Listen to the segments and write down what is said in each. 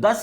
10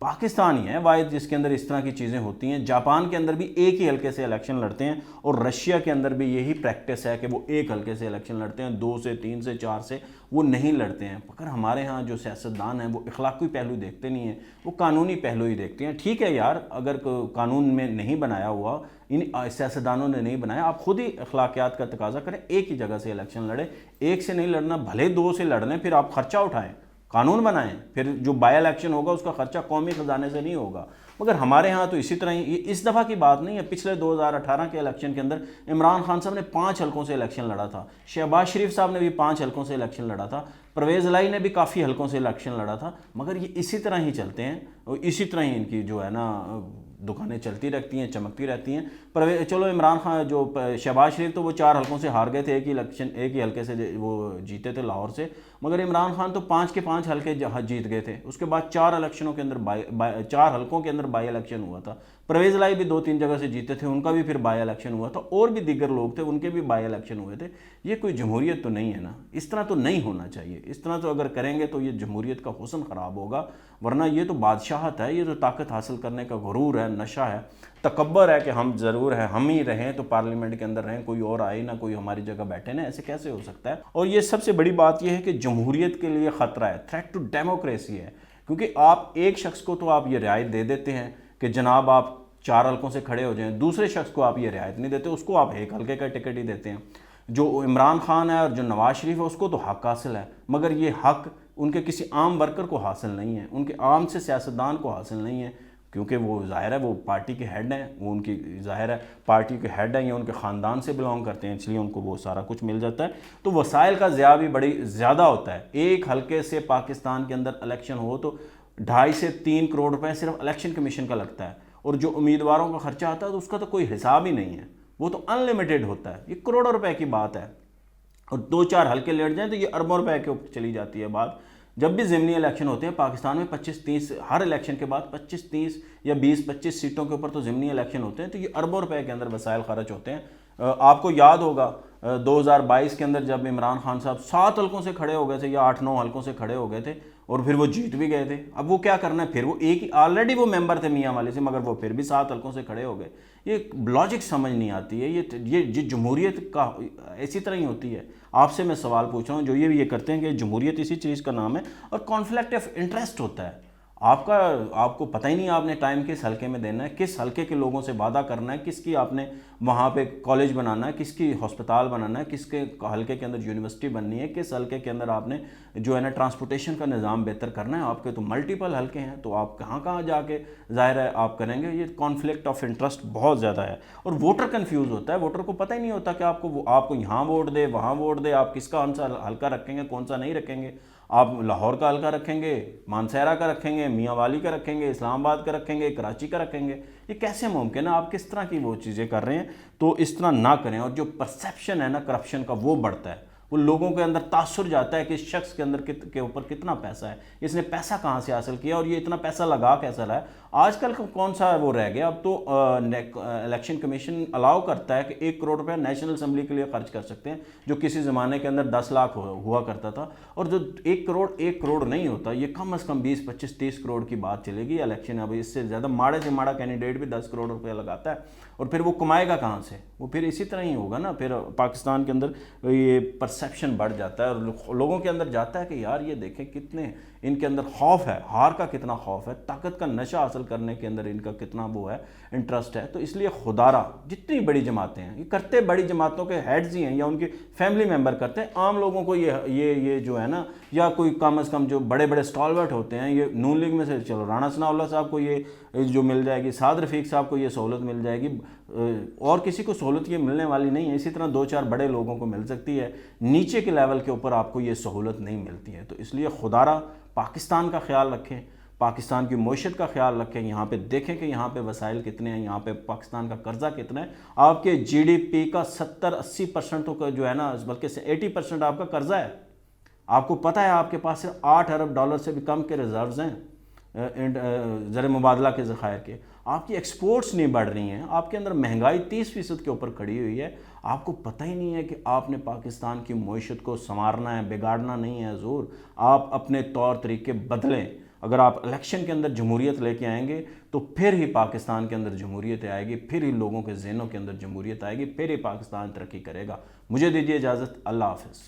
پاکستان ہی ہے واحد جس کے اندر اس طرح کی چیزیں ہوتی ہیں. جاپان کے اندر بھی ایک ہی حلقے سے الیکشن لڑتے ہیں, اور رشیا کے اندر بھی یہی پریکٹس ہے کہ وہ ایک حلقے سے الیکشن لڑتے ہیں, 2 سے 3 سے 4 سے وہ نہیں لڑتے ہیں. مگر ہمارے ہاں جو سیاستدان ہیں وہ اخلاقی پہلو دیکھتے نہیں ہیں, وہ قانونی پہلو ہی دیکھتے ہیں. ٹھیک ہے یار, اگر قانون میں نہیں بنایا ہوا, ان سیاستدانوں نے نہیں بنایا, آپ خود ہی اخلاقیات کا تقاضا کریں, ایک ہی جگہ سے الیکشن لڑیں. ایک سے نہیں لڑنا, بھلے 2 سے لڑ لیں, پھر آپ خرچہ اٹھائیں, قانون بنائیں, پھر جو بائی الیکشن ہوگا اس کا خرچہ قومی خزانے سے نہیں ہوگا. مگر ہمارے ہاں تو اسی طرح ہی, یہ اس دفعہ کی بات نہیں ہے, پچھلے 2018 کے الیکشن کے اندر عمران خان صاحب نے 5 حلقوں سے الیکشن لڑا تھا, شہباز شریف صاحب نے بھی 5 حلقوں سے الیکشن لڑا تھا, پرویز الہی نے بھی کافی حلقوں سے الیکشن لڑا تھا. مگر یہ اسی طرح ہی چلتے ہیں, اور اسی طرح ہی ان کی جو ہے نا دکانیں چلتی رہتی ہیں, چمکتی رہتی ہیں. چلو عمران خان جو شہباز شریف تو وہ 4 حلقوں سے ہار گئے تھے, ایک ہی حلقے سے وہ جیتے تھے لاہور سے. مگر عمران خان تو 5 کے 5 حلقے جیت گئے تھے. اس کے بعد 4 الیکشنوں کے اندر 4 حلقوں کے اندر بائی الیکشن ہوا تھا. پرویز الہی بھی 2-3 جگہ سے جیتے تھے, ان کا بھی پھر بائی الیکشن ہوا تھا, اور بھی دیگر لوگ تھے ان کے بھی بائی الیکشن ہوئے تھے. یہ کوئی جمہوریت تو نہیں ہے نا, اس طرح تو نہیں ہونا چاہیے. اس طرح تو اگر کریں گے تو یہ جمہوریت کا حسن خراب ہوگا, ورنہ یہ تو بادشاہت ہے, یہ تو طاقت حاصل کرنے کا غرور ہے, نشہ ہے, تکبر ہے کہ ہم ضرور ہیں, ہم ہی رہیں تو پارلیمنٹ کے اندر رہیں, کوئی اور آئے نہ, کوئی ہماری جگہ بیٹھے نہ. ایسے کیسے ہو سکتا ہے؟ اور یہ سب سے بڑی بات یہ ہے کہ جمہوریت کے لیے خطرہ ہے, تھریٹ ٹو ڈیموکریسی ہے. کیونکہ آپ ایک شخص کو تو آپ یہ رعایت دے دیتے ہیں کہ جناب آپ 4 حلقوں سے کھڑے ہو جائیں, دوسرے شخص کو آپ یہ رعایت نہیں دیتے, اس کو آپ ایک حلقے کا ٹکٹ ہی دیتے ہیں. جو عمران خان ہے اور جو نواز شریف ہے اس کو تو حق حاصل ہے, مگر یہ حق ان کے کسی عام ورکر کو حاصل نہیں ہے, ان کے عام سے سیاستدان کو حاصل نہیں ہے. کیونکہ وہ ظاہر ہے وہ پارٹی کے ہیڈ ہیں, وہ ان کی ظاہر ہے پارٹی کے ہیڈ ہیں یا ان کے خاندان سے بلانگ کرتے ہیں, اس لیے ان کو وہ سارا کچھ مل جاتا ہے. تو وسائل کا ضیاع بھی بڑی زیادہ ہوتا ہے. ایک حلقے سے پاکستان کے اندر الیکشن ہو تو 2.5 سے 3 کروڑ روپے صرف الیکشن کمیشن کا لگتا ہے, اور جو امیدواروں کا خرچہ آتا ہے تو اس کا تو کوئی حساب ہی نہیں ہے, وہ تو ان لمیٹڈ ہوتا ہے. یہ کروڑوں روپے کی بات ہے, اور 2-4 حلقے لڑ جائیں تو یہ اربوں روپے کے اوپر چلی جاتی ہے بات. جب بھی ضمنی الیکشن ہوتے ہیں پاکستان میں 25-30 ہر الیکشن کے بعد 25-30 یا 20-25 سیٹوں کے اوپر تو ضمنی الیکشن ہوتے ہیں, تو یہ اربوں روپے کے اندر وسائل خرچ ہوتے ہیں. آپ کو یاد ہوگا 2022 کے اندر جب عمران خان صاحب 7 حلقوں سے کھڑے ہو گئے تھے یا 8-9 حلقوں سے کھڑے ہو گئے تھے, اور پھر وہ جیت بھی گئے تھے. اب وہ کیا کرنا ہے, پھر وہ ایک ہی آلریڈی وہ ممبر تھے میاں والی سے, مگر وہ پھر بھی 7 حلقوں سے کھڑے ہو گئے. یہ لاجک سمجھ نہیں آتی ہے. یہ جمہوریت کا اسی طرح ہی ہوتی ہے. آپ سے میں سوال پوچھ رہا ہوں, جو یہ کرتے ہیں کہ جمہوریت اسی چیز کا نام ہے, اور کانفلکٹ آف انٹرسٹ ہوتا ہے. آپ کو پتہ ہی نہیں آپ نے ٹائم کس حلقے میں دینا ہے, کس حلقے کے لوگوں سے وعدہ کرنا ہے, کس کی آپ نے وہاں پہ کالج بنانا ہے, کس کی ہسپتال بنانا ہے, کس کے حلقے کے اندر یونیورسٹی بننی ہے, کس حلقے کے اندر آپ نے جو ہے نا ٹرانسپورٹیشن کا نظام بہتر کرنا ہے. آپ کے تو ملٹیپل حلقے ہیں, تو آپ کہاں جا کے ظاہر ہے آپ کریں گے. یہ کانفلکٹ آف انٹرسٹ بہت زیادہ ہے, اور ووٹر کنفیوز ہوتا ہے. ووٹر کو پتہ ہی نہیں ہوتا کہ آپ کو یہاں ووٹ دے, وہاں ووٹ دے, آپ کس کا کون سا حلقہ رکھیں گے, کون سا نہیں رکھیں گے. آپ لاہور کا حلقہ رکھیں گے, مانسہرہ کا رکھیں گے, میاں والی کا رکھیں گے, اسلام آباد کا رکھیں گے, کراچی کا رکھیں گے. یہ کیسے ممکن ہے؟ آپ کس طرح کی وہ چیزیں کر رہے ہیں؟ تو اس طرح نہ کریں. اور جو پرسیپشن ہے نا کرپشن کا, وہ بڑھتا ہے. وہ لوگوں کے اندر تاثر جاتا ہے کہ اس شخص کے اندر کے اوپر کتنا پیسہ ہے, اس نے پیسہ کہاں سے حاصل کیا, اور یہ اتنا پیسہ لگا کیسا رہا ہے. آج کل کون سا وہ رہ گیا, اب تو الیکشن کمیشن الاؤ کرتا ہے کہ 1 کروڑ روپے نیشنل اسمبلی کے لیے خرچ کر سکتے ہیں, جو کسی زمانے کے اندر 10 لاکھ ہوا کرتا تھا. اور جو 1 کروڑ نہیں ہوتا, یہ کم از کم 20-25-30 کروڑ کی بات چلے گی الیکشن. اب اس سے زیادہ ماڑے سے ماڑا کینڈیڈیٹ بھی 10 کروڑ روپے لگاتا ہے, اور پھر وہ کمائے گا کہاں سے؟ وہ پھر اسی طرح ہی ہوگا نا. پھر پاکستان کے اندر یہ پرسیپشن بڑھ جاتا ہے, اور لوگوں کے اندر جاتا ہے کہ یار یہ دیکھیں کتنے ان کے اندر خوف ہے, ہار کا کتنا خوف ہے, طاقت کا نشہ حاصل کرنے کے اندر ان کا کتنا وہ ہے, انٹرسٹ ہے. تو اس لیے خدارہ جتنی بڑی جماعتیں ہیں, یہ کرتے بڑی جماعتوں کے ہیڈز ہی ہیں یا ان کے فیملی ممبر کرتے ہیں. عام لوگوں کو یہ جو ہے نا, یا کوئی کم از کم جو بڑے بڑے اسٹالورٹ ہوتے ہیں, یہ نون لیگ میں سے چلو رانا ثناء اللہ صاحب کو یہ جو مل جائے گی, سعد رفیق صاحب کو یہ سہولت مل جائے گی, اور کسی کو سہولت یہ ملنے والی نہیں ہے. اسی طرح 2-4 بڑے لوگوں کو مل سکتی ہے, نیچے کے لیول کے اوپر آپ کو یہ سہولت نہیں ملتی ہے. تو اس لیے خدارہ پاکستان کا خیال رکھیں, پاکستان کی معیشت کا خیال رکھیں. یہاں پہ دیکھیں کہ یہاں پہ وسائل کتنے ہیں, یہاں پہ پاکستان کا قرضہ کتنا ہے. آپ کے جی ڈی پی کا 70-80% تو جو ہے نا, بلکہ 80% آپ کا قرضہ ہے. آپ کو پتہ ہے آپ کے پاس صرف $8 ارب سے بھی کم کے ریزروز ہیں زر مبادلہ کے ذخائر کے. آپ کی ایکسپورٹس نہیں بڑھ رہی ہیں, آپ کے اندر مہنگائی 30% کے اوپر کھڑی ہوئی ہے. آپ کو پتہ ہی نہیں ہے کہ آپ نے پاکستان کی معیشت کو سنوارنا ہے, بگاڑنا نہیں ہے. حضور آپ اپنے طور طریقے بدلیں. اگر آپ الیکشن کے اندر جمہوریت لے کے آئیں گے تو پھر ہی پاکستان کے اندر جمہوریت آئے گی، پھر ہی لوگوں کے ذہنوں کے اندر جمہوریت آئے گی، پھر ہی پاکستان ترقی کرے گا۔ مجھے دیجیے اجازت، اللہ حافظ۔